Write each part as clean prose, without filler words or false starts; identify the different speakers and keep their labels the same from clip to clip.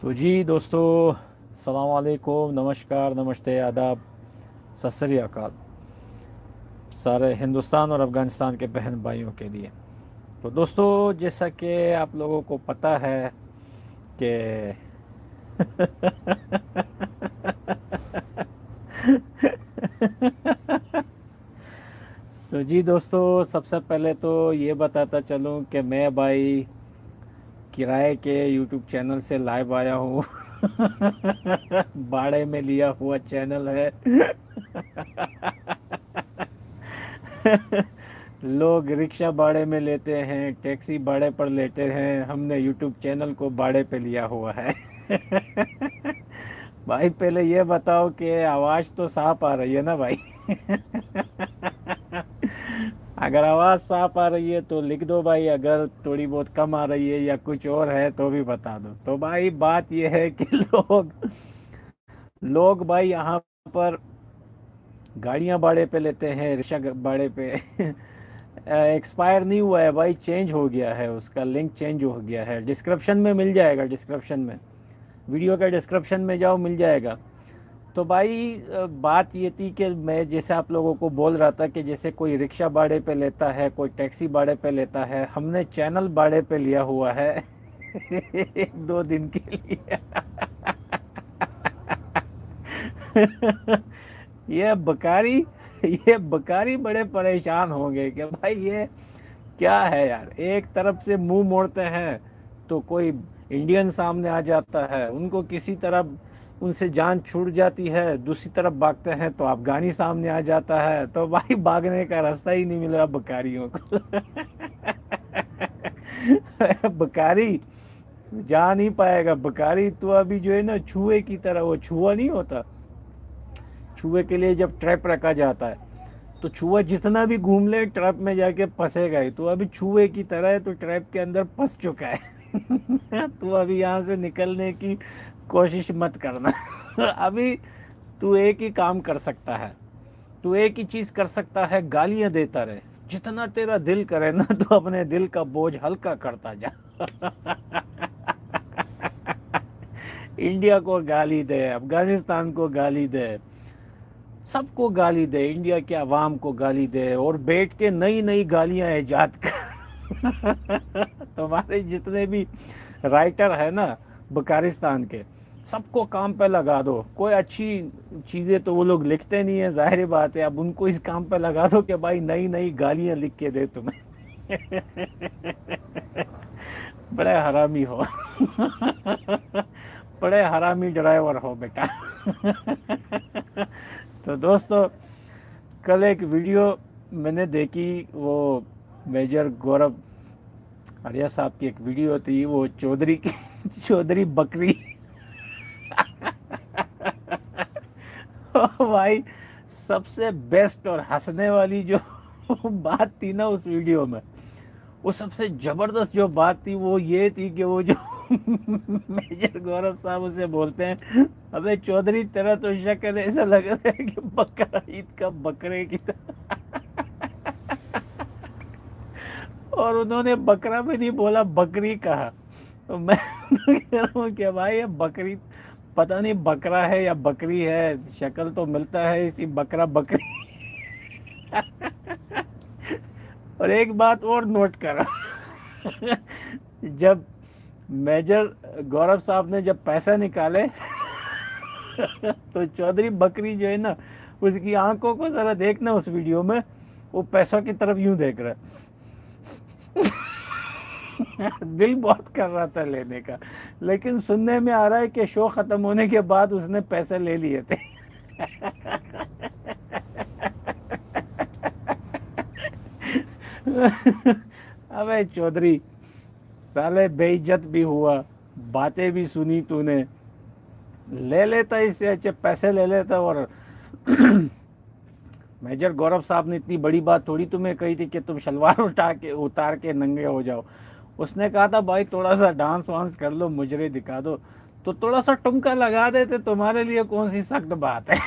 Speaker 1: तो जी दोस्तों, अस्सलाम वालेकुम, नमस्कार, नमस्ते, आदाब, सत श्री अकाल सारे हिंदुस्तान और अफ़गानिस्तान के बहन भाइयों के लिए। तो दोस्तों, जैसा कि आप लोगों को पता है कि तो जी दोस्तों, सबसे पहले तो ये बताता चलूँ कि मैं भाई किराए के यूट्यूब चैनल से लाइव आया हूँ। भाड़े में लिया हुआ चैनल है। लोग रिक्शा भाड़े में लेते हैं, टैक्सी भाड़े पर लेते हैं, हमने यूट्यूब चैनल को भाड़े पे लिया हुआ है। भाई पहले ये बताओ कि आवाज़ तो साफ आ रही है ना भाई? अगर आवाज़ साफ आ रही है तो लिख दो भाई, अगर थोड़ी बहुत कम आ रही है या कुछ और है तो भी बता दो। तो भाई बात ये है कि लोग लोग भाई यहाँ पर गाड़ियाँ भाड़े पे लेते हैं, रिक्शा भाड़े पे। एक्सपायर नहीं हुआ है भाई, चेंज हो गया है, उसका लिंक चेंज हो गया है। डिस्क्रिप्शन में मिल जाएगा, डिस्क्रिप्शन में, वीडियो का डिस्क्रिप्शन में जाओ, मिल जाएगा। तो भाई बात ये थी कि मैं जैसे आप लोगों को बोल रहा था कि जैसे कोई रिक्शा भाड़े पे लेता है, कोई टैक्सी भाड़े पे लेता है, हमने चैनल भाड़े पे लिया हुआ है। एक दो दिन के लिए। ये बकारी ये बकारी बड़े परेशान होंगे कि भाई ये क्या है यार। एक तरफ से मुंह मोड़ते हैं तो कोई इंडियन सामने आ जाता है, उनको किसी तरह उनसे जान छूट जाती है, दूसरी तरफ भागते हैं तो अफगानी सामने आ जाता है। तो भाई भागने का रास्ता ही नहीं मिल रहा बकारियों को। बकारी जा नहीं पाएगा। बकारी तो अभी जो है ना, छुए की तरह, वो छुआ नहीं होता, छुए के लिए जब ट्रैप रखा जाता है तो छुआ जितना भी घूम ले ट्रैप में जाके फंसेगा ही। तो अभी छुए की तरह है, तो ट्रैप के अंदर फंस चुका है। तो अभी यहाँ से निकलने की कोशिश मत करना। अभी तू एक ही काम कर सकता है, तू एक ही चीज कर सकता है, गालियां देता रहे। जितना तेरा दिल करे ना, तो अपने दिल का बोझ हल्का करता जा। इंडिया को गाली दे, अफगानिस्तान को गाली दे, सबको गाली दे, इंडिया के अवाम को गाली दे, और बैठ के नई नई गालियां ईजाद कर। तुम्हारे जितने भी राइटर है ना बकारिस्तान के, सबको काम पे लगा दो। कोई अच्छी चीज़ें तो वो लोग लिखते नहीं है, जाहिर बात है। अब उनको इस काम पे लगा दो कि भाई नई नई गालियां लिख के दे तुम्हें। बड़े हरामी हो। बड़े हरामी ड्राइवर हो बेटा। तो दोस्तों, कल एक वीडियो मैंने देखी, वो मेजर गौरव आर्या साहब की एक वीडियो थी, वो चौधरी की। चौधरी बकरी। भाई सबसे बेस्ट और हंसने वाली जो बात थी ना उस वीडियो में, वो सबसे जबरदस्त जो बात थी वो ये थी कि वो जो मेजर गौरव साहब उसे बोलते हैं, अबे चौधरी तेरा तो शक्ल ऐसा लग रहा है कि बकरा ईद का बकरे की तरह। और उन्होंने बकरा भी नहीं बोला, बकरी कहा। तो मैं तो कह रहा हूँ कि भाई ये बकरी, पता नहीं बकरा है या बकरी है, शक्ल तो मिलता है इसी बकरा बकरी। और एक बात और नोट करा। जब मेजर गौरव साहब ने जब पैसा निकाले, तो चौधरी बकरी जो है ना, उसकी आंखों को जरा देखना उस वीडियो में, वो पैसों की तरफ यूं देख रहा है। दिल बहुत कर रहा था लेने का, लेकिन सुनने में आ रहा है कि शो खत्म होने के बाद उसने पैसे ले लिए थे। अबे चौधरी, साले बेइज्जत भी हुआ, बातें भी सुनी तूने, ले लेता इससे अच्छे पैसे ले लेता। और मेजर गौरव साहब ने इतनी बड़ी बात थोड़ी तुम्हें कही थी कि तुम शलवार उतार के नंगे हो जाओ। उसने कहा था भाई थोड़ा सा डांस वांस कर लो, मुजरे दिखा दो, तो थोड़ा सा टुमका लगा देते, तुम्हारे लिए कौन सी सख्त बात है।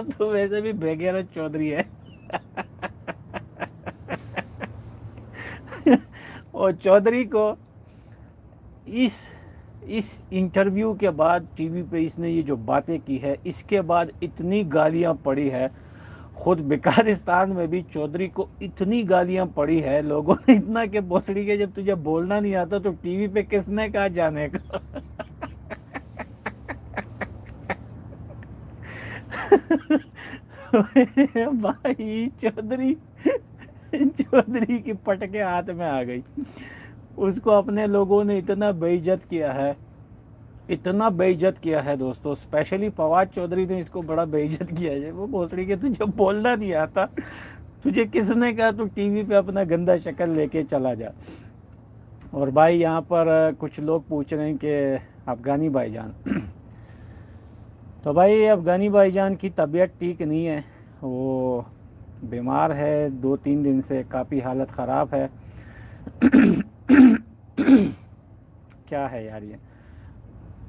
Speaker 1: तो वैसे भी बेगैरत चौधरी है। और चौधरी को इस इस इंटरव्यू के बाद टीवी पे इसने ये जो बातें की है, इसके बाद इतनी गालियां पड़ी है, खुद बेकारिस्तान में भी चौधरी को इतनी गालियां पड़ी है लोगों ने, इतना के भोसड़ी के, जब तुझे बोलना नहीं आता तो टीवी पे किसने कहा जाने का। भाई चौधरी, चौधरी की पटके हाथ में आ गई। उसको अपने लोगों ने इतना बेइज्जत किया है, इतना बेइज्जत किया है दोस्तों, स्पेशली फवाद चौधरी ने इसको बड़ा बेइज्जत किया है। वो भोसड़ी के तुझे बोलना नहीं आता, तुझे किसने कहा तू टीवी पे अपना गंदा शक्ल लेके चला जा। और भाई यहाँ पर कुछ लोग पूछ रहे हैं कि अफगानी भाईजान, तो भाई अफगानी भाईजान की तबीयत ठीक नहीं है, वो बीमार है 2-3 दिन से, काफ़ी हालत ख़राब है। क्या है यार ये,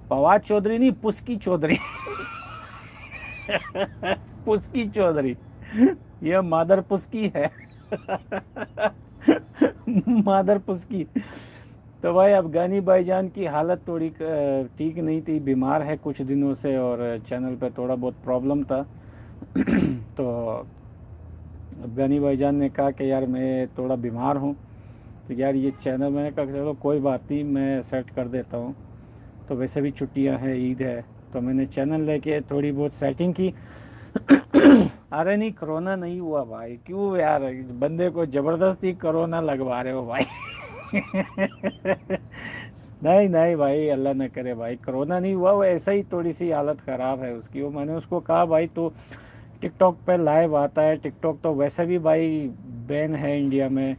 Speaker 1: फवाद चौधरी नहीं, पुस्की चौधरी। पुस्की चौधरी, ये मादर पुस्की है। मादर पुस्की। तो भाई अफगानी भाईजान की हालत थोड़ी ठीक नहीं थी, बीमार है कुछ दिनों से, और चैनल पे थोड़ा बहुत प्रॉब्लम था। तो अफगानी भाईजान ने कहा कि यार मैं थोड़ा बीमार हूँ, तो यार ये चैनल, मैंने कहा चलो कोई बात नहीं, मैं सेट कर देता हूँ। तो वैसे भी छुट्टियां हैं, ईद है, तो मैंने चैनल लेके थोड़ी बहुत सेटिंग की। अरे नहीं, कोरोना नहीं हुआ भाई, क्यों यार बंदे को ज़बरदस्ती कोरोना लगवा रहे हो भाई। नहीं नहीं भाई, अल्लाह न करे भाई, कोरोना नहीं हुआ, वो ऐसा ही थोड़ी सी हालत ख़राब है उसकी। वो मैंने उसको कहा भाई तो टिकटॉक पे लाइव आता है, टिकटॉक तो वैसे भी भाई बैन है इंडिया में।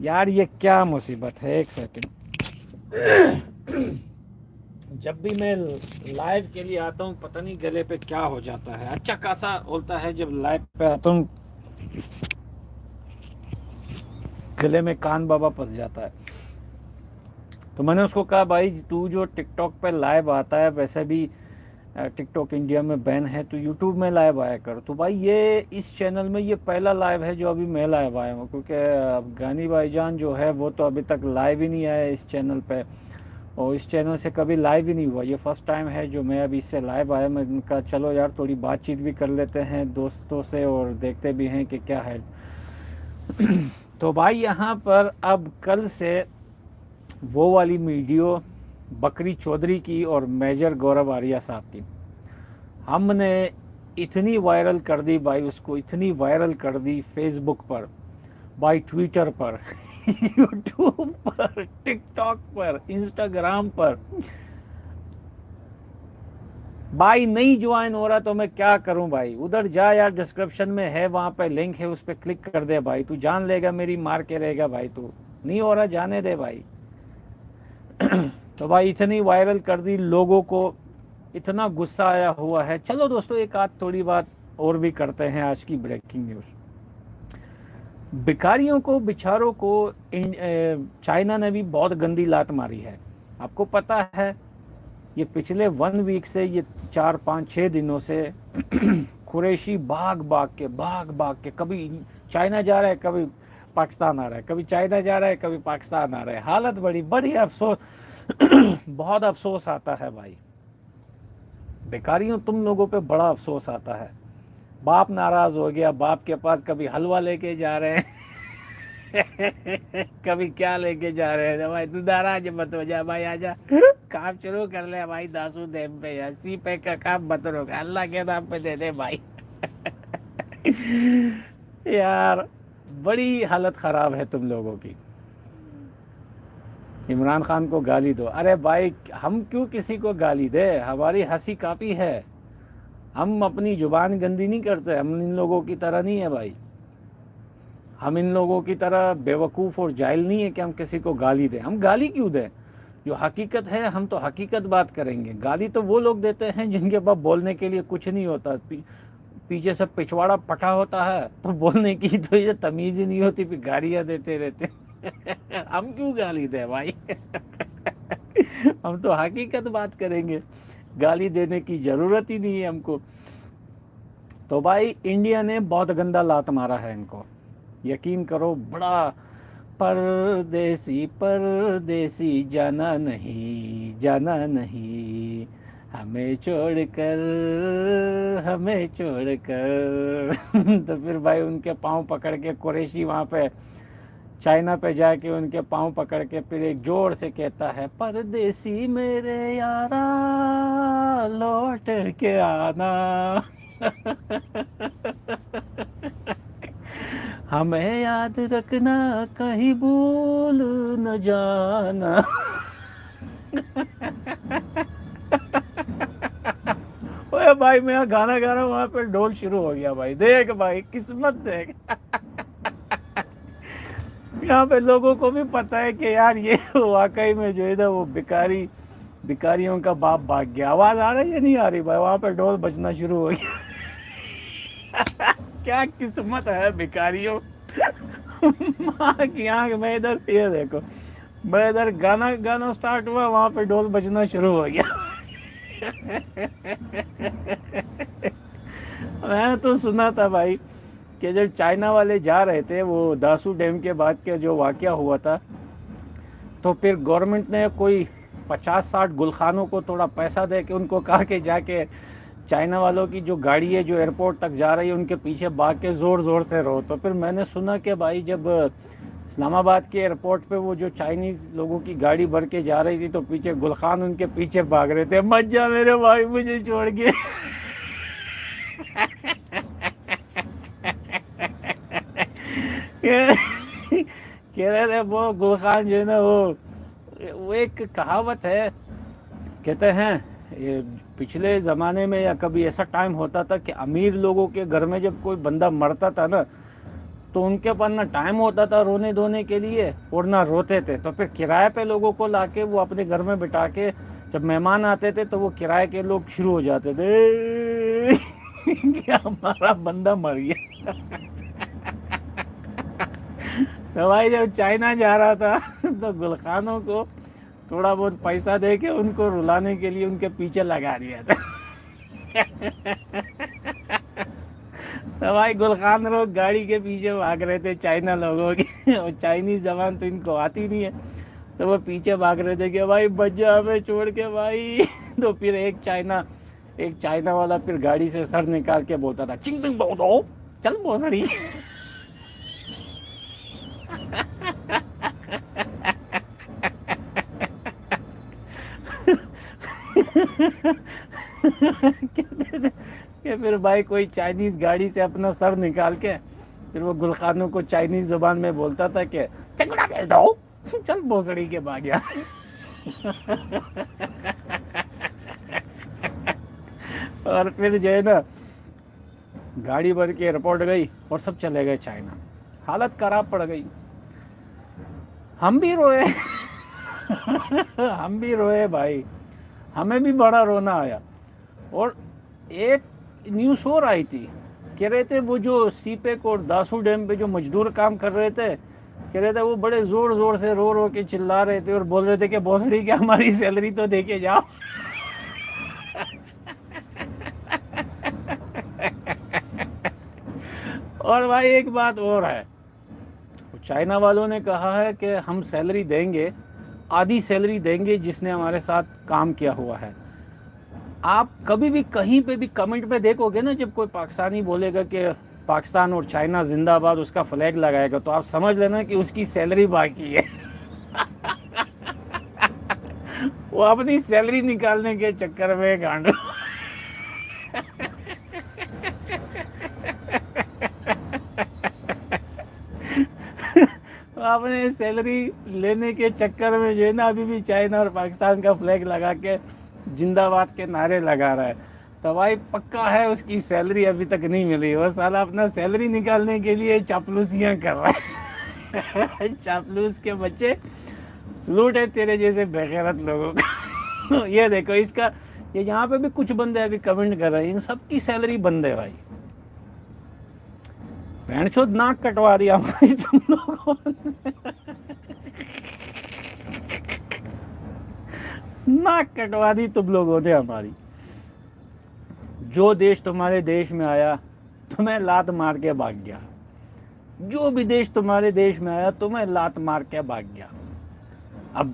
Speaker 1: यार ये क्या मुसीबत है, एक सेकंड। जब भी मैं लाइव के लिए आता हूँ पता नहीं गले पे क्या हो जाता है, अच्छा खासा होता है जब लाइव पे आता हूँ, गले में कान बाबा फंस जाता है। तो मैंने उसको कहा भाई तू जो टिकटॉक पे लाइव आता है, वैसे भी टिकटॉक इंडिया में बैन है, तो यूट्यूब में लाइव आया कर। तो भाई ये इस चैनल में ये पहला लाइव है जो अभी मैं लाइव आया हूँ, क्योंकि अफगानी भाईजान जो है वो तो अभी तक लाइव ही नहीं आया इस चैनल पे, और इस चैनल से कभी लाइव ही नहीं हुआ। ये फर्स्ट टाइम है जो मैं अभी इससे लाइव आया। मैं कहा चलो यार थोड़ी बातचीत भी कर लेते हैं दोस्तों से, और देखते भी हैं कि क्या है। तो भाई यहाँ पर अब कल से वो वाली वीडियो बकरी चौधरी की और मेजर गौरव आर्या साहब की हमने इतनी वायरल कर दी भाई, उसको इतनी वायरल कर दी फेसबुक पर भाई, ट्विटर पर, यूट्यूब पर, टिकटॉक पर, इंस्टाग्राम पर। भाई नहीं ज्वाइन हो रहा तो मैं क्या करूं भाई, उधर जा यार, डिस्क्रिप्शन में है, वहां पे लिंक है, उस पर क्लिक कर दे भाई, तू जान लेगा मेरी मार के रहेगा भाई। तू नहीं हो रहा, जाने दे भाई। तो भाई इतनी वायरल कर दी, लोगों को इतना गुस्सा आया हुआ है। चलो दोस्तों एक आध थोड़ी बात और भी करते हैं। आज की ब्रेकिंग न्यूज़, भिखारियों को, बिचारों को चाइना ने भी बहुत गंदी लात मारी है। आपको पता है ये पिछले 1 वीक से, ये 4-5-6 दिनों से कुरैशी भाग भाग के कभी चाइना जा रहा है, कभी पाकिस्तान आ रहा है, कभी चाइना जा रहा है, कभी पाकिस्तान आ रहा है। हालत बड़ी बड़ी अफसोस, बहुत अफसोस आता है भाई। भिखारियों तुम लोगों पे बड़ा अफसोस आता है। बाप नाराज हो गया, बाप के पास कभी हलवा लेके जा रहे हैं, कभी क्या लेके जा रहे हैं। भाई तू नाराज मत हो जा भाई, आजा काम शुरू कर ले भाई, दासू देव पे 80 पे का काम मत रोक, अल्लाह के नाम पे दे दे भाई। यार बड़ी हालत खराब है तुम लोगों की। इमरान खान को गाली दो, अरे भाई हम क्यों किसी को गाली दे, हमारी हंसी काफ़ी है, हम अपनी जुबान गंदी नहीं करते, हम इन लोगों की तरह नहीं है भाई, हम इन लोगों की तरह बेवकूफ़ और जाहिल नहीं है कि हम किसी को गाली दें। हम गाली क्यों दें, जो हकीकत है हम तो हकीकत बात करेंगे। गाली तो वो लोग देते हैं जिनके पास बोलने के लिए कुछ नहीं होता, पीछे से पिछवाड़ा पटा होता है, तो बोलने की तो ये तमीज़ ही नहीं होती, फिर गालियाँ देते रहते। हम क्यों गाली दें भाई। हम तो हकीकत बात करेंगे, गाली देने की ज़रूरत ही नहीं है हमको। तो भाई इंडिया ने बहुत गंदा लात मारा है इनको, यकीन करो, बड़ा परदेसी परदेसी जाना नहीं जाना नहीं, हमें छोड़कर हमें छोड़कर। तो फिर भाई उनके पाँव पकड़ के कुरैशी वहाँ पे चाइना पे जाके उनके पाँव पकड़ के फिर एक जोर से कहता है, परदेसी मेरे यारा लौट के आना। हमें याद रखना कहीं भूल न जाना। ओए भाई मैं गाना गा रहा हूँ, वहां पे ढोल शुरू हो गया भाई। देख भाई किस्मत देख। यहाँ पे लोगों को भी पता है कि यार ये वाकई में जो है ना वो भिखारियों का बाप भाग गया। आवाज आ रही है नहीं आ रही भाई? वहां पे ढोल बजना शुरू हो गया। क्या किस्मत है भिखारियों। माँ की आंख में इधर, ये देखो मैं इधर गाना स्टार्ट हुआ, वहां पे ढोल बजना शुरू हो गया। मैं तो सुना था भाई कि जब चाइना वाले जा रहे थे, वो दासू डैम के बाद के जो वाकया हुआ था, तो फिर गवर्नमेंट ने कोई 50-60 गुलखानों को थोड़ा पैसा दे के उनको कहा कि जाके चाइना वालों की जो गाड़ी है जो एयरपोर्ट तक जा रही है उनके पीछे भाग के ज़ोर ज़ोर से रहो। तो फिर मैंने सुना कि भाई जब इस्लामाबाद के एयरपोर्ट पे वो जो चाइनीज़ लोगों की गाड़ी भर के जा रही थी तो पीछे गुलखान उनके पीछे भाग रहे थे, मत जा मेरे भाई मुझे छोड़ के। कह रहे थे वो गुलखान जो है ना वो एक कहावत है, कहते हैं ये पिछले ज़माने में या कभी ऐसा टाइम होता था कि अमीर लोगों के घर में जब कोई बंदा मरता था ना, तो उनके पास ना टाइम होता था रोने धोने के लिए और ना रोते थे। तो फिर किराए पे लोगों को लाके वो अपने घर में बिठा के जब मेहमान आते थे तो वो किराए के लोग शुरू हो जाते थे कि हमारा बंदा मर गया। तो भाई जब चाइना जा रहा था तो गुलखानों को थोड़ा बहुत पैसा दे के उनको रुलाने के लिए उनके पीछे लगा दिया था। तो भाई गुलखान लोग गाड़ी के पीछे भाग रहे थे चाइना लोगों के, और चाइनीज जबान तो इनको आती नहीं है, तो वो पीछे भाग रहे थे कि भाई बच जा हमें छोड़ के भाई। तो फिर एक चाइना वाला फिर गाड़ी से सर निकाल के बोलता था, चिंग चिंग बोलो चल भोसड़ी। कहते थे कि फिर भाई कोई चाइनीज गाड़ी से अपना सर निकाल के फिर वो गुलखानों को चाइनीज जुबान में बोलता था कि चंगुड़ा भेज दो चल भोसड़ी के भाग गया। और फिर जो है ना गाड़ी भर के एयरपोर्ट गई और सब चले गए चाइना। हालत खराब पड़ गई, हम भी रोए। हम भी रोए भाई, हमें भी बड़ा रोना आया। और एक न्यूज़ और आई थी, कह रहे थे वो जो सीपेक और दासू डैम पे जो मजदूर काम कर रहे थे, कह रहे थे वो बड़े जोर जोर से रो रो के चिल्ला रहे थे और बोल रहे थे कि भोसड़ी के हमारी सैलरी तो दे के जाओ। और भाई एक बात और है, चाइना वालों ने कहा है कि हम सैलरी देंगे, आधी सैलरी देंगे जिसने हमारे साथ काम किया हुआ है। आप कभी भी कहीं पे भी कमेंट पे देखोगे ना, जब कोई पाकिस्तानी बोलेगा कि पाकिस्तान और चाइना जिंदाबाद, उसका फ्लैग लगाएगा, तो आप समझ लेना कि उसकी सैलरी बाकी है। वो अपनी सैलरी निकालने के चक्कर में गांडू। अपने सैलरी लेने के चक्कर में जो है ना अभी भी चाइना और पाकिस्तान का फ्लैग लगा के जिंदाबाद के नारे लगा रहा है। तो भाई पक्का है उसकी सैलरी अभी तक नहीं मिली, वो साला अपना सैलरी निकालने के लिए चापलूसियां कर रहा है। चापलूस के बच्चे, सलूट है तेरे जैसे बेगैरत लोगों का। ये देखो इसका, ये यहाँ पे भी कुछ बंदे अभी कमेंट कर रहे हैं, इन सबकी सैलरी बंद है भाई। भैंसचोद नाक कटवा दिया हमारी तुम लोगों ने। नाक कटवा दी तुम लोगों ने हमारी। जो देश तुम्हारे देश में आया तुम्हें लात मार के भाग गया, जो भी देश तुम्हारे देश में आया तुम्हें लात मार के भाग गया। अब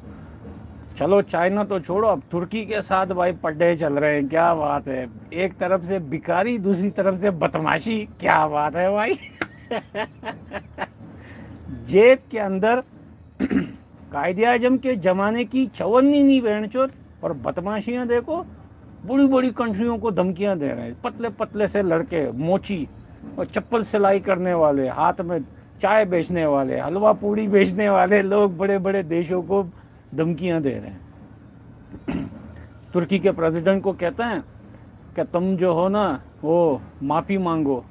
Speaker 1: चलो चाइना तो छोड़ो, अब तुर्की के साथ भाई पड्डे चल रहे हैं। क्या बात है, एक तरफ से भिखारी दूसरी तरफ से बदमाशी, क्या बात है भाई। जेब के अंदर कायदे आजम के जमाने की चवन्नी नहीं बहनचोद, और बदमाशियां देखो, बड़ी बड़ी कंट्रियों को धमकियां दे रहे हैं। पतले पतले से लड़के, मोची और चप्पल सिलाई करने वाले, हाथ में चाय बेचने वाले, हलवा पूड़ी बेचने वाले लोग बड़े बड़े देशों को धमकियां दे रहे हैं। तुर्की के प्रेसिडेंट को कहते हैं कि तुम जो हो ना वो माफ़ी मांगो,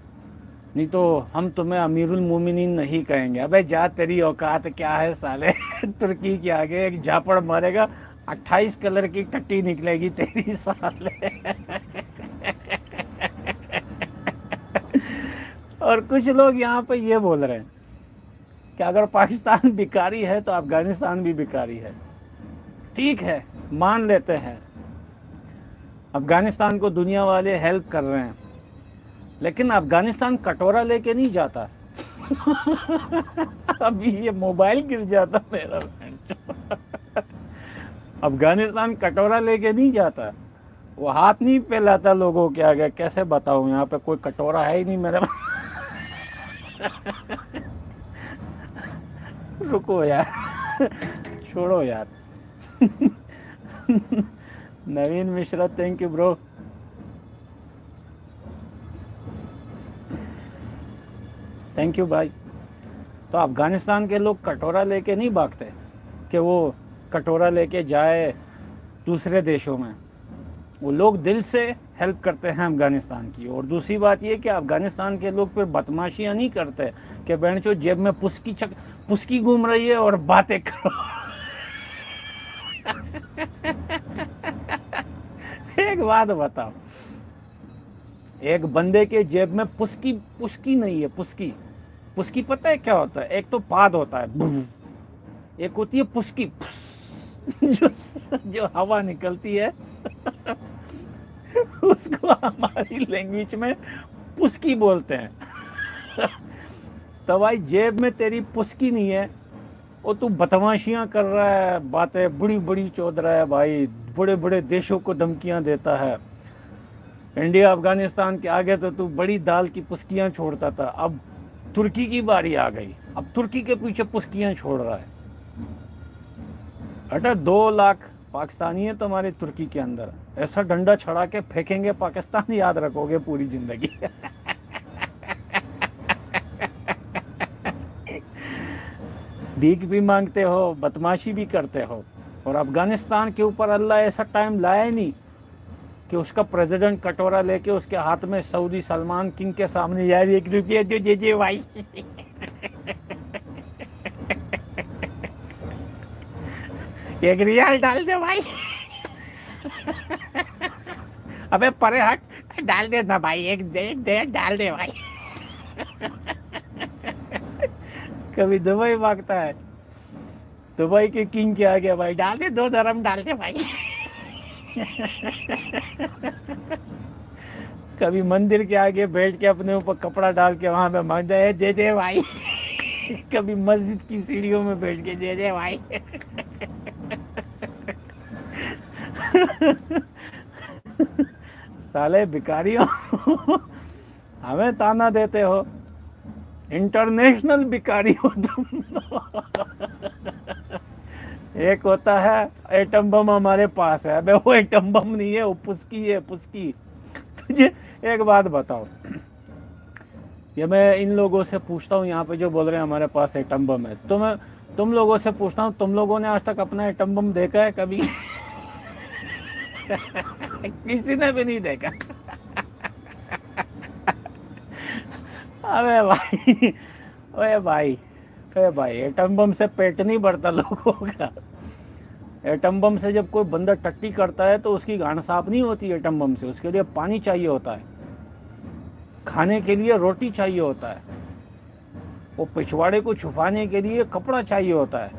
Speaker 1: नहीं तो हम तुम्हें अमीरुल मोमिनीन नहीं कहेंगे। अबे जा, तेरी औकात क्या है साले। तुर्की के आगे एक झापड़ मारेगा, 28 कलर की टट्टी निकलेगी तेरी साले। और कुछ लोग यहाँ पे ये बोल रहे हैं कि अगर पाकिस्तान भिखारी है तो अफगानिस्तान भी भिखारी है। ठीक है, मान लेते हैं, अफगानिस्तान को दुनिया वाले हेल्प कर रहे हैं, लेकिन अफगानिस्तान कटोरा लेके नहीं जाता। अभी ये मोबाइल गिर जाता मेरा। अफगानिस्तान कटोरा लेके नहीं जाता, वो हाथ नहीं फैलाता लोगों के आगे। कैसे बताऊं, यहाँ पे कोई कटोरा है ही नहीं मेरे। रुको यार, छोड़ो यार। Naveen Mishra, thank you bro. Thank you भाई। तो अफगानिस्तान के लोग कटोरा लेके नहीं भागते कि वो कटोरा लेके जाए दूसरे देशों में। वो लोग दिल से हेल्प करते हैं अफगानिस्तान की। और दूसरी बात ये कि अफगानिस्तान के लोग फिर बदमाशियाँ नहीं करते कि बहन चो जेब में पुस्की घूम रही है और बातें करो। एक बात बताओ, एक बंदे के जेब में पुस्की नहीं है, पुस्की पता है क्या होता है? एक तो पाद होता है, एक होती है पुस्की, जो हवा निकलती है। उसको हमारी लैंग्वेज में पुस्की बोलते हैं। तो भाई जेब में तेरी पुस्की नहीं है, वो तू बदमाशियां कर रहा है, बातें बड़ी बड़ी चौध रहा है भाई, बड़े बड़े देशों को धमकियां देता है। इंडिया अफगानिस्तान के आगे तो तू बड़ी दाल की पुस्कियां छोड़ता था, अब तुर्की की बारी आ गई, अब तुर्की के पीछे पुस्कियां छोड़ रहा है। अरे 2 लाख पाकिस्तानी है तुम्हारे तुर्की के अंदर, ऐसा डंडा छड़ा के फेंकेंगे पाकिस्तान, याद रखोगे पूरी जिंदगी। भीख भी मांगते हो, बदमाशी भी करते हो, और अफगानिस्तान के ऊपर अल्लाह ऐसा टाइम लाया ही नहीं कि उसका प्रेसिडेंट कटोरा लेके उसके हाथ में सऊदी सलमान किंग के सामने, यार 1 रुपया जो दे भाई। एक रियाल डाल दे भाई। अबे परे हट, डाल दे ना भाई, एक दे डाल दे भाई। कभी दुबई भागता है, दुबई के किंग के आगे भाई डाल दे, 2 dirham डाल दे भाई। कभी मंदिर के आगे बैठ के अपने ऊपर कपड़ा डाल के वहां पे मांगता है, दे दे भाई। कभी मस्जिद की सीढ़ियों में बैठ के दे दे भाई। साले भिखारियों, हमें ताना देते हो, इंटरनेशनल भिखारी हो तुम। एक होता है एटम बम हमारे पास है, अबे वो एटम बम नहीं है, वो पुस्की है, पुस्की। तुझे एक बात बताओ, ये मैं इन लोगों से पूछता हूँ यहाँ पे जो बोल रहे हैं हमारे पास एटम बम है, तो मैं तुम लोगों से पूछता हूँ, तुम लोगों ने आज तक अपना एटम बम देखा है कभी? किसी ने भी नहीं देखा। अबे भाई, ओए भाई, अरे भाई, एटम बम से पेट नहीं भरता लोगों का। एटम बम से जब कोई बंदा टट्टी करता है तो उसकी गांड साफ नहीं होती एटम बम से, उसके लिए पानी चाहिए होता है, खाने के लिए रोटी चाहिए होता है, वो पिछवाड़े को छुपाने के लिए कपड़ा चाहिए होता है,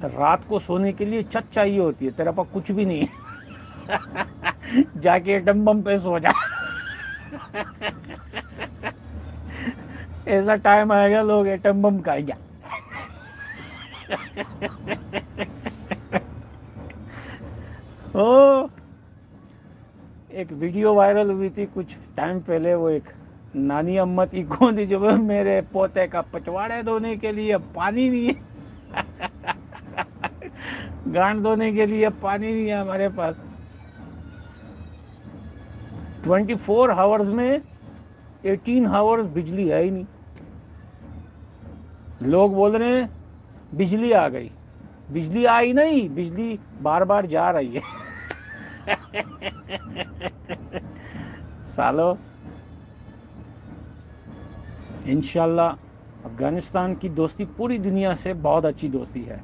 Speaker 1: रात को सोने के लिए छत चाहिए होती है। तेरे पास कुछ भी नहीं है। जाके एटम बम पे सो जा। ऐसा टाइम आएगा लोग एटम बम खाएंगे। ओ, एक वीडियो वायरल हुई थी कुछ टाइम पहले, वो एक नानी अम्मा थी कौन थी, जो मेरे पोते का पचवाड़े धोने के लिए पानी नहीं है, गांड धोने के लिए पानी नहीं है हमारे पास। 24 आवर्स में 18 आवर्स बिजली है ही नहीं। लोग बोल रहे हैं बिजली आ गई, बिजली आई नहीं, बिजली बार बार जा रही है। सालो, इंशाल्लाह अफगानिस्तान की दोस्ती पूरी दुनिया से बहुत अच्छी दोस्ती है,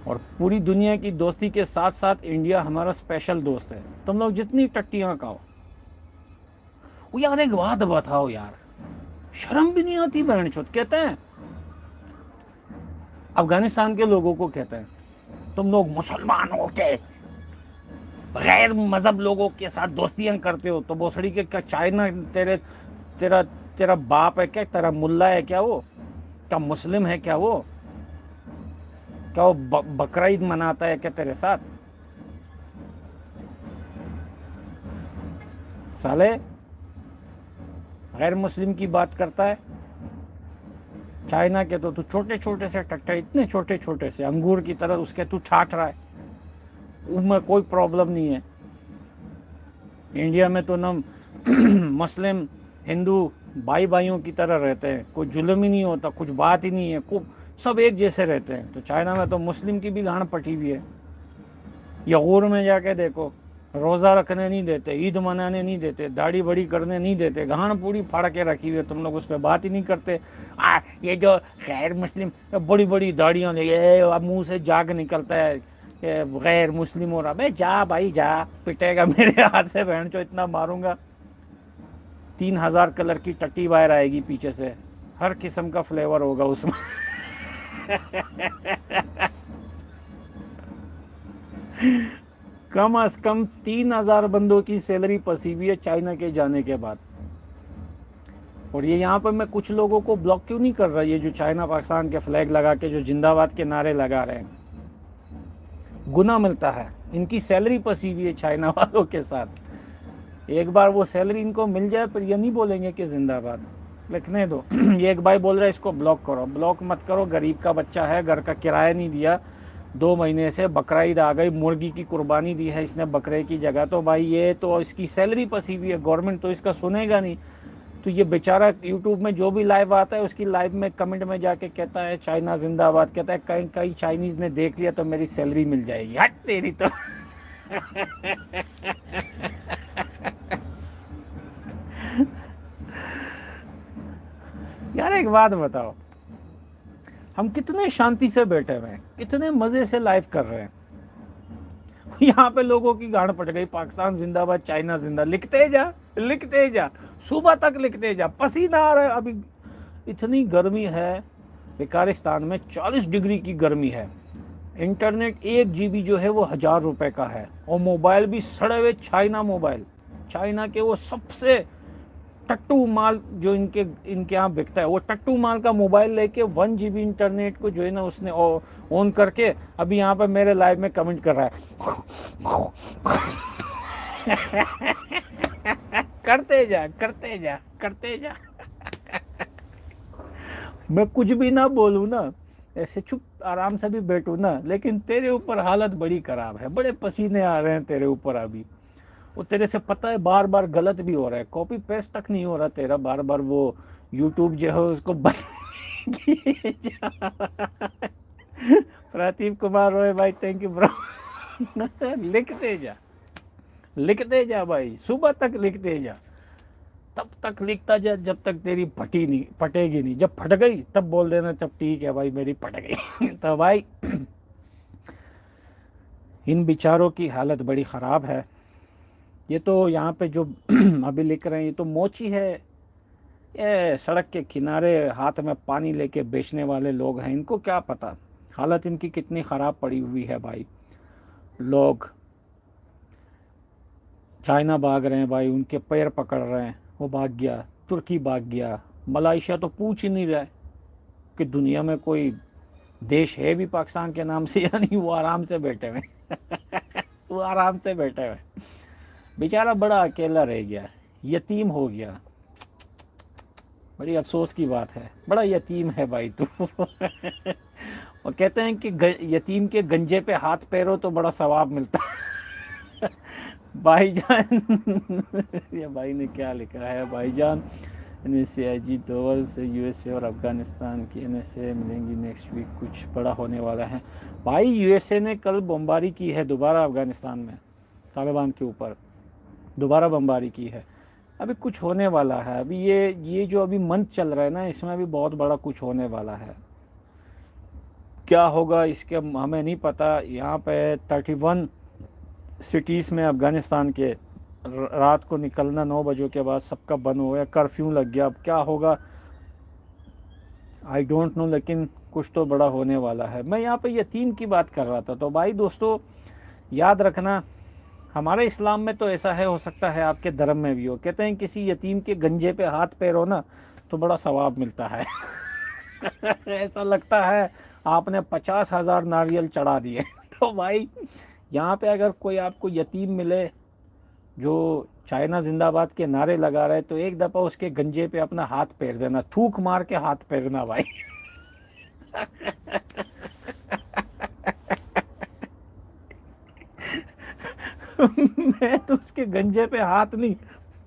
Speaker 1: और पूरी दुनिया की दोस्ती के साथ साथ इंडिया हमारा स्पेशल दोस्त है। तुम लोग जितनी टट्टियां खाओ। वो यार एक बात बताओ यार, शर्म भी नहीं आती बहन चोद। कहते हैं अफगानिस्तान के लोगों को, कहते हैं तुम लोग मुसलमानों के गैर मजहब लोगों के साथ दोस्तियां करते हो, तो भोसड़ी के क्या चाइना तेरा तेरा बाप है क्या, तेरा मुल्ला है क्या, वो क्या मुस्लिम है क्या, वो क्या वो बकरा ईद मनाता है क्या तेरे साथ? साले गैर मुस्लिम की बात करता है। चाइना के तो तू छोटे छोटे से टट्टे, इतने छोटे छोटे से अंगूर की तरह उसके तू छाट रहा है, उसमें कोई प्रॉब्लम नहीं है। इंडिया में तो ना मुस्लिम हिंदू भाई भाइयों की तरह रहते हैं, कोई जुल्म ही नहीं होता, कुछ बात ही नहीं है, सब एक जैसे रहते हैं। तो चाइना में तो मुस्लिम की भी गांड पटी हुई है। यगूर में जाके देखो, रोज़ा रखने नहीं देते, ईद मनाने नहीं देते, दाढ़ी बड़ी करने नहीं देते, गांड पूरी फाड़ के रखी हुई है। तुम लोग उस पर बात ही नहीं करते। ये जो गैर मुस्लिम बड़ी बड़ी दाढ़ियाँ, ये मुंह से जाग निकलता है गैर मुस्लिम हो रहा। भाई जा भाई जा, पिटेगा मेरे हाथ से, बहन चो इतना मारूंगा। 3000 कलर की टट्टी बाहर आएगी पीछे से, हर किस्म का फ्लेवर होगा उसमें। कम अज कम 3000 बंदों की सैलरी पसी हुई है चाइना के जाने के बाद। और ये यहाँ पर मैं कुछ लोगों को ब्लॉक क्यों नहीं कर रहा, ये जो चाइना पाकिस्तान के फ्लैग लगा के जो जिंदाबाद के नारे लगा रहे हैं, गुना मिलता है। इनकी सैलरी पसी हुई है चाइना वालों के साथ। एक बार वो सैलरी इनको मिल जाए फिर ये नहीं बोलेंगे कि जिंदाबाद, लिखने दो। ये एक भाई बोल रहा है इसको ब्लॉक करो। ब्लॉक मत करो, गरीब का बच्चा है, घर का किराया नहीं दिया 2 महीने से, बकरा ईद आ गई, मुर्गी की कुर्बानी दी है इसने बकरे की जगह, तो भाई ये तो इसकी सैलरी पसी हुई है, गवर्नमेंट तो इसका सुनेगा नहीं। तो ये बेचारा यूट्यूब में जो भी लाइव आता है उसकी लाइव में कमेंट में जाके कहता है चाइना जिंदाबाद, कहता है कहीं कहीं चाइनीज ने देख लिया तो मेरी सैलरी मिल जाएगी। हट तेरी तो। यार एक बात बताओ, हम कितने शांति से बैठे हुए हैं, कितने मजे से लाइव कर रहे हैं, यहाँ पे लोगों की गांड पड़ गई पाकिस्तान जिंदाबाद चाइना जिंदाबाद, लिखते जा सुबह तक लिखते जा, पसीना आ रहा है। अभी इतनी गर्मी है बेकारिस्तान में, 40 डिग्री की गर्मी है। इंटरनेट 1 GB जो है वो 1000 रुपए का है, और मोबाइल भी सड़े हुए चाइना मोबाइल, चाइना के वो सबसे टट्टू माल जो इनके यहाँ बिकता है, वो टट्टू माल का मोबाइल लेके 1 GB इंटरनेट को जो है ना उसने ऑन करके अभी यहाँ पे मेरे लाइव में कमेंट कर रहा है। करते जा। मैं कुछ भी ना बोलूँ ना, ऐसे चुप आराम से भी बैठूँ ना, लेकिन तेरे ऊपर हालत बड़ी खराब है, बड़े पसीने आ रहे हैं तेरे ऊपर अभी। वो तेरे से पता है बार बार गलत भी हो रहा है, कॉपी पेस्ट तक नहीं हो रहा तेरा, बार बार वो यूट्यूब जो है उसको बंद। प्रदीप कुमार रॉय भाई, थैंक यू ब्रो। लिखते जा भाई, सुबह तक लिखते जा, तब तक लिखता जा जब तक तेरी पटेगी नहीं। जब फट गई तब बोल देना, तब ठीक है भाई मेरी पट गई। तो भाई इन बेचारों की हालत बड़ी ख़राब है। ये तो यहाँ पे जो अभी लिख रहे हैं ये तो मोची है, ये सड़क के किनारे हाथ में पानी लेके बेचने वाले लोग हैं, इनको क्या पता हालत इनकी कितनी ख़राब पड़ी हुई है भाई। लोग चाइना भाग रहे हैं भाई, उनके पैर पकड़ रहे हैं, वो भाग गया, तुर्की भाग गया, मलाइशिया तो पूछ ही नहीं रहा है कि दुनिया में कोई देश है भी पाकिस्तान के नाम से या नहीं। वो आराम से बैठे हुए वो आराम से बैठे हुए। बेचारा बड़ा अकेला रह गया, यतीम हो गया। बड़ी अफसोस की बात है, बड़ा यतीम है भाई तू और कहते हैं कि यतीम के गंजे पे हाथ पैरो तो बड़ा सवाब मिलता है भाईजान ये भाई ने क्या लिखा है, भाईजान NSAIG दोवल से USA और अफगानिस्तान की NSA मिलेंगी नेक्स्ट वीक, कुछ बड़ा होने वाला है। भाई USA ने कल बमबारी की है दोबारा अफगानिस्तान में, तालिबान के ऊपर दोबारा बमबारी की है। अभी कुछ होने वाला है, अभी ये जो अभी मंथ चल रहा है ना, इसमें अभी बहुत बड़ा कुछ होने वाला है। क्या होगा इसके हमें नहीं पता। यहाँ पे 31 सिटीज़ में अफ़गानिस्तान के रात को निकलना 9 बजे के बाद सबका बंद हो गया, कर्फ्यू लग गया। अब क्या होगा आई डोंट नो, लेकिन कुछ तो बड़ा होने वाला है। मैं यहाँ पे यतीम की बात कर रहा था। तो भाई दोस्तों याद रखना, हमारे इस्लाम में तो ऐसा है, हो सकता है आपके धर्म में भी हो, कहते हैं किसी यतीम के गंजे पे हाथ पैर हो ना तो बड़ा सवाब मिलता है ऐसा लगता है आपने 50,000 नारियल चढ़ा दिए तो भाई यहाँ पे अगर कोई आपको यतीम मिले जो चाइना जिंदाबाद के नारे लगा रहे, तो एक दफ़ा उसके गंजे पे अपना हाथ फेर देना, थूक मार के हाथ फेरना भाई मैं तो उसके गंजे पे हाथ नहीं,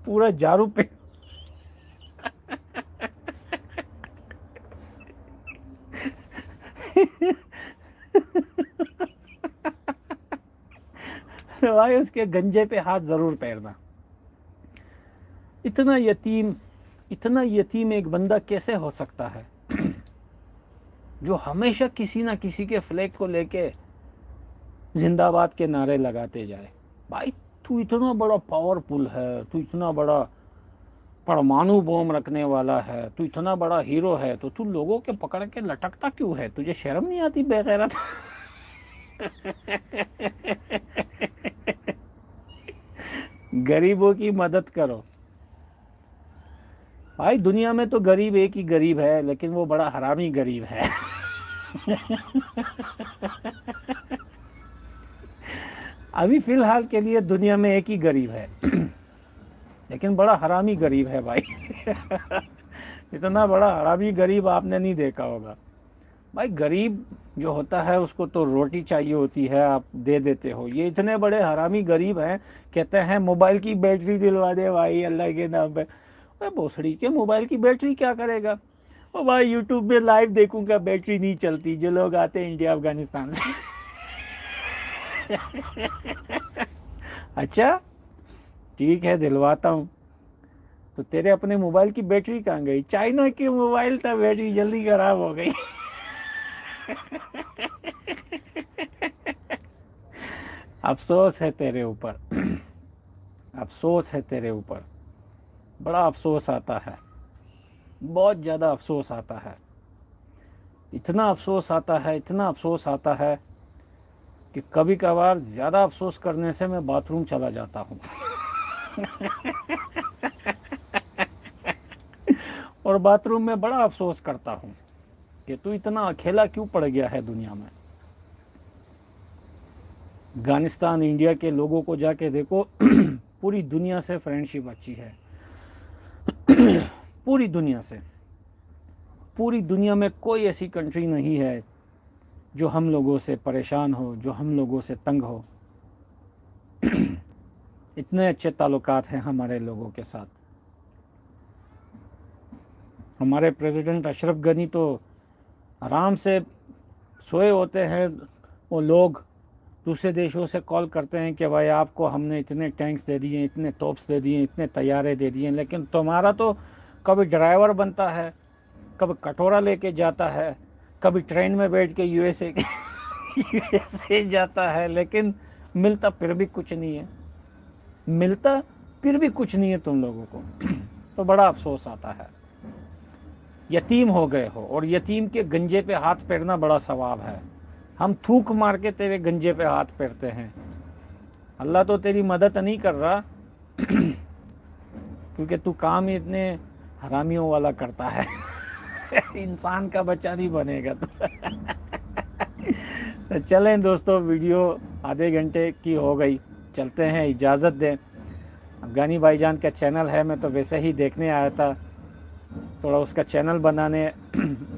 Speaker 1: पूरा झाड़ू पे भाई उसके गंजे पे हाथ जरूर फेरना। इतना यतीम एक बंदा कैसे हो सकता है जो हमेशा किसी ना किसी के फ्लैग को लेके जिंदाबाद के नारे लगाते जाए। भाई तू इतना बड़ा पावरफुल है, तू इतना बड़ा परमाणु बम रखने वाला है, तू इतना बड़ा हीरो है, तो तू लोगों के पकड़ के लटकता क्यों है? तुझे शर्म नहीं आती बेगैरत गरीबों की मदद करो। भाई दुनिया में तो गरीब एक ही गरीब है, लेकिन वो बड़ा हरामी गरीब है अभी फिलहाल के लिए दुनिया में एक ही गरीब है लेकिन बड़ा हरामी गरीब है भाई इतना बड़ा हरामी गरीब आपने नहीं देखा होगा। भाई गरीब जो होता है उसको तो रोटी चाहिए होती है, आप दे देते हो। ये इतने बड़े हरामी गरीब हैं, कहते हैं मोबाइल की बैटरी दिलवा दे भाई अल्लाह के नाम पे। भाई भोसड़ी के मोबाइल की बैटरी क्या करेगा? ओ भाई यूट्यूब में लाइव देखूंगा, बैटरी नहीं चलती, जो लोग आते हैं इंडिया अफगानिस्तान से अच्छा ठीक है दिलवाता हूँ। तो तेरे अपने मोबाइल की बैटरी कहाँ गई? चाइना की मोबाइल था, बैटरी जल्दी खराब हो गई अफसोस है तेरे ऊपर अफसोस है तेरे ऊपर, बड़ा अफसोस आता है, बहुत ज़्यादा अफसोस आता है। इतना अफसोस आता है, इतना अफसोस आता है कि कभी कभार ज़्यादा अफसोस करने से मैं बाथरूम चला जाता हूँ और बाथरूम में बड़ा अफसोस करता हूँ कि तू इतना अकेला क्यों पड़ गया है दुनिया में। अफगानिस्तान इंडिया के लोगों को जाके देखो पूरी दुनिया से फ्रेंडशिप अच्छी है पूरी दुनिया से। पूरी दुनिया में कोई ऐसी कंट्री नहीं है जो हम लोगों से परेशान हो, जो हम लोगों से तंग हो इतने अच्छे ताल्लुकात हैं हमारे लोगों के साथ। हमारे प्रेसिडेंट अशरफ गनी तो आराम से सोए होते हैं, वो लोग दूसरे देशों से कॉल करते हैं कि भाई आपको हमने इतने टैंक्स दे दिए, इतने तोप्स दे दिए, इतने तैयारे दे दिए, लेकिन तुम्हारा तो कभी ड्राइवर बनता है, कभी कटोरा लेके जाता है, कभी ट्रेन में बैठ के यूएसए जाता है, लेकिन मिलता फिर भी कुछ नहीं है, मिलता फिर भी कुछ नहीं है तुम लोगों को तो बड़ा अफसोस आता है। यतीम हो गए हो, और यतीम के गंजे पे हाथ फेरना बड़ा सवाब है। हम थूक मार के तेरे गंजे पे हाथ फेरते हैं, अल्लाह तो तेरी मदद नहीं कर रहा क्योंकि तू काम ही इतने हरामियों वाला करता है। इंसान का बच्चा नहीं बनेगा तो चलें दोस्तों, वीडियो आधे घंटे की हो गई, चलते हैं, इजाज़त दें। अफगानी भाईजान का चैनल है, मैं तो वैसे ही देखने आया था, थोड़ा उसका चैनल बनाने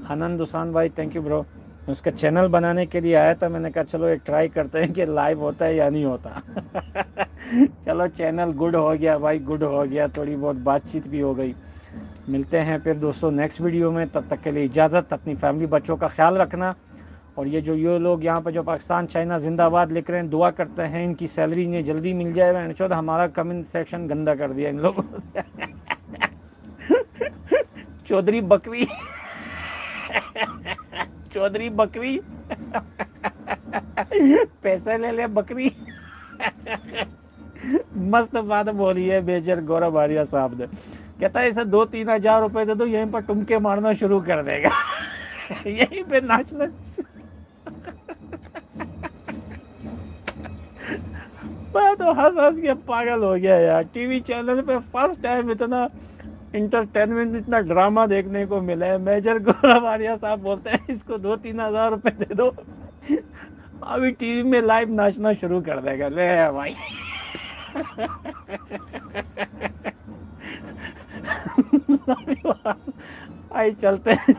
Speaker 1: आनंद हुसैन भाई थैंक यू ब्रो, उसका चैनल बनाने के लिए आया था। मैंने कहा चलो एक ट्राई करते हैं कि लाइव होता है या नहीं होता। चलो चैनल गुड हो गया भाई, गुड हो गया, थोड़ी बहुत बातचीत भी हो गई। मिलते हैं फिर दोस्तों नेक्स्ट वीडियो में, तब तक के लिए इजाज़त। अपनी फैमिली बच्चों का ख्याल रखना। और ये लोग यहाँ पे जो पाकिस्तान चाइना जिंदाबाद लिख रहे हैं, दुआ करते हैं इनकी सैलरी इन्हें जल्दी मिल जाए। मैंने हमारा कमेंट सेक्शन गंदा कर दिया इन लोगों ने। चौधरी बकरी चौधरी बकरी पैसे ले ले बकरी। मस्त बात बोली है मेजर गौरव आर्या साहब ने। कहता है इसे 2-3 हजार रुपए दे दो, यहीं पर टुमके मारना शुरू कर देगा। यहीं पे नाचना। मैं तो हंस हंस के पागल हो गया यार। टीवी चैनल पे फर्स्ट टाइम इतना इंटरटेनमेंट, इतना ड्रामा देखने को मिला है। मेजर गौरव आर्या साहब बोलते हैं इसको 2-3 हजार रुपए दे दो, अभी टीवी में लाइव नाचना शुरू कर देगा। ले भाई। आई चलते हैं।